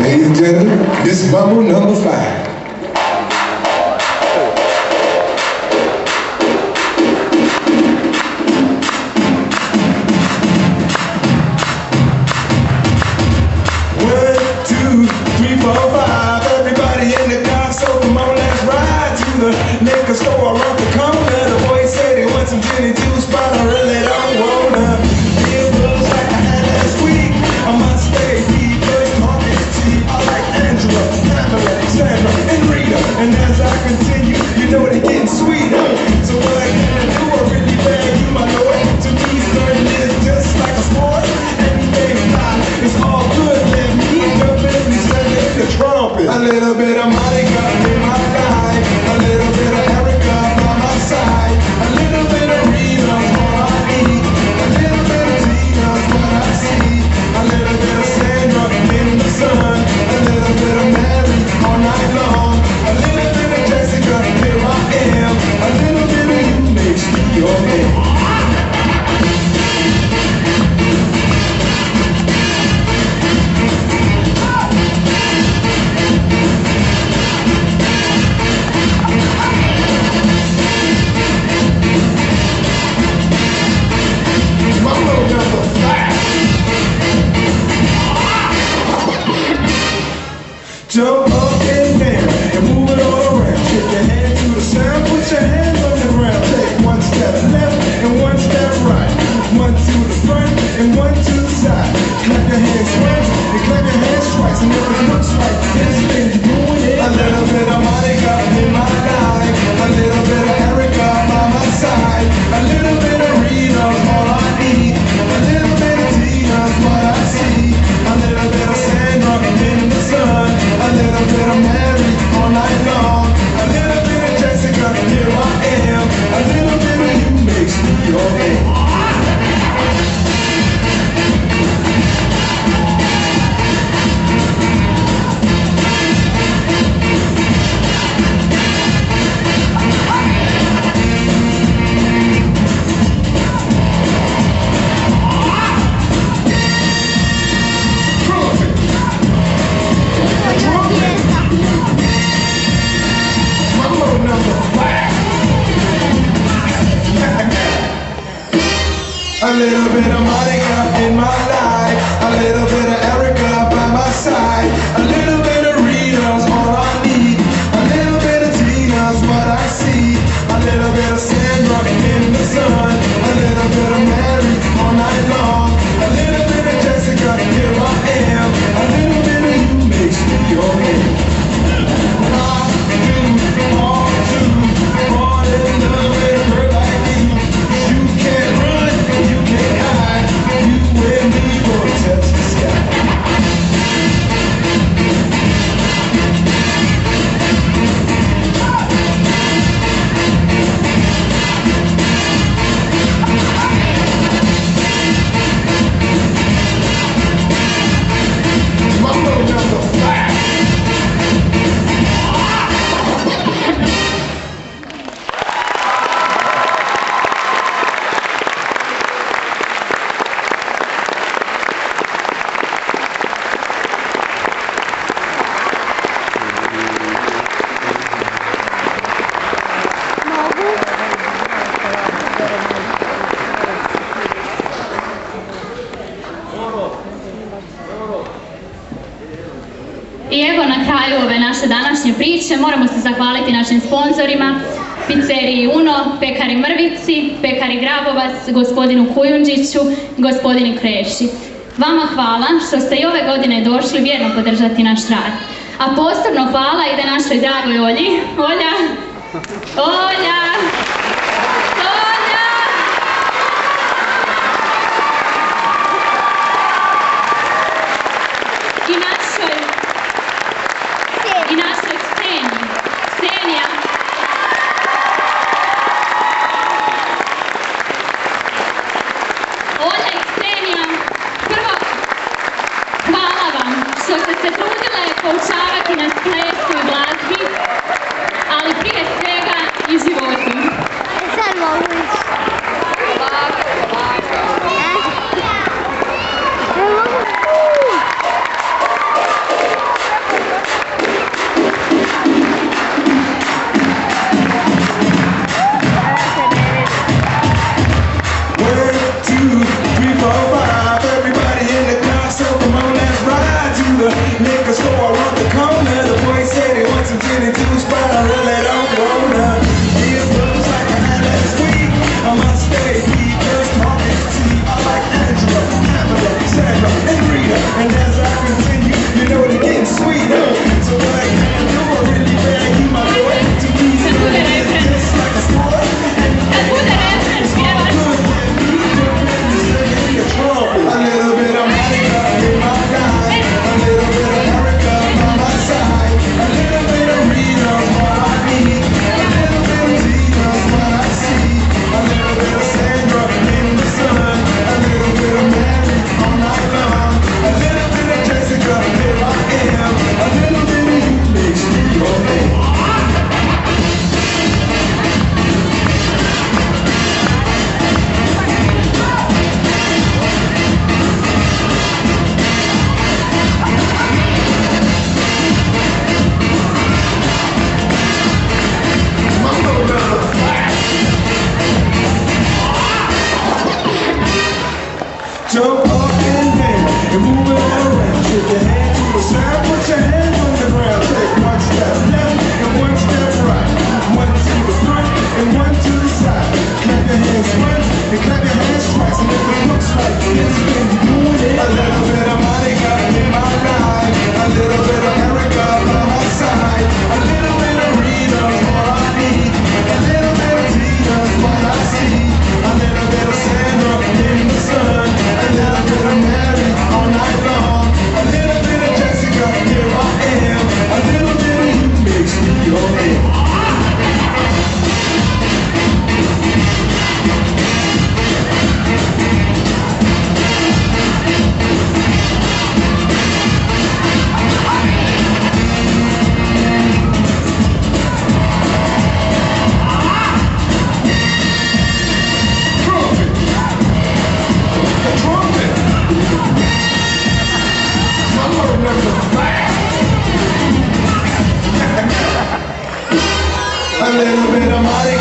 Ladies and gentlemen, this is Mambo No.5. Liquor store around the corner. The boy said he wants some gin and juice, but I really don't wanna. Feel buzz like I had last week. I must stay deep, but it's hard to see. I like Angela, Pamela, Sandra, and Rita. And as I continue, you know they're getting sweeter. So what I gotta do, I really beg you, my lord. To me, certain is just like a sport. Anything's fine, it's all good. Let me jump in and sing in the trumpet. A little bit of Monica in my life. A little bit of Erica by my side. A little bit of Rita's all I need. A little bit of Tina's what I see. A little bit of Sandra in the sun. A little bit of Mary all night long. A little bit of Jessica, here I am. A little bit of you makes me your man. Jump up and down and move it all around. Shake your hand to the sound, put your hands on the ground. Take one step left and one step right. One to the front and one to the side. Clap your hands once and clap your hands twice. And if it looks like this, then you're doing it. A little bit of Monica in my life. A little bit of Erica by my side. A little bit of Rita's all I need. A little bit of Tina's what I see. A little bit of Sandra in the sun. A little bit of Mary all night long. A little bit of Jessica, here I am. A little bit of you makes me your man. A little bit of Monica in my life. A little bit of Erica by my side. A little bit of Rita's all I need. A little bit of Tina's what I see. A little bit of Sandra in the sun. A little bit of Mary all night long. A little bit of Jessica, here I am. A little bit of you makes me your man. I do all to fall in love with a girl like me. You can't run, you can't hide. You and me gonna touch the sky. Mambo No.5. I evo na kraju ove naše današnje priče moramo se zahvaliti našim sponzorima, pizzeriji Uno, pekari Mrvici, pekari Grabovac, gospodinu Kujundžiću, gospodinu Kreši. Vama hvala što ste i ove godine došli vjerno podržati naš rad. A posebno hvala ide našoj dragoj Olji. Olja! Olja! Olja! I našoj sceni. Ksenija. Olja i Ksenija, prvo, hvala vam što ste se trudile poučavati nas plesu i glazbi, ali prije svega i životu. a sound, put your hands on the ground. Take one step left and one step right. One to the front and one to the side. Clap your hands once and clap your hands twice. And if it looks like this, then you're doing it. A little bit of Monica in my ride. A little bit of Erica by my side. A little bit of Rita's all I need. A little bit of Tina's what I see. A little bit of Sandra in the sun. A little bit of Mary all night long. A little bit of Jessica, here I am. A little bit of you makes me your man. A little bit of money.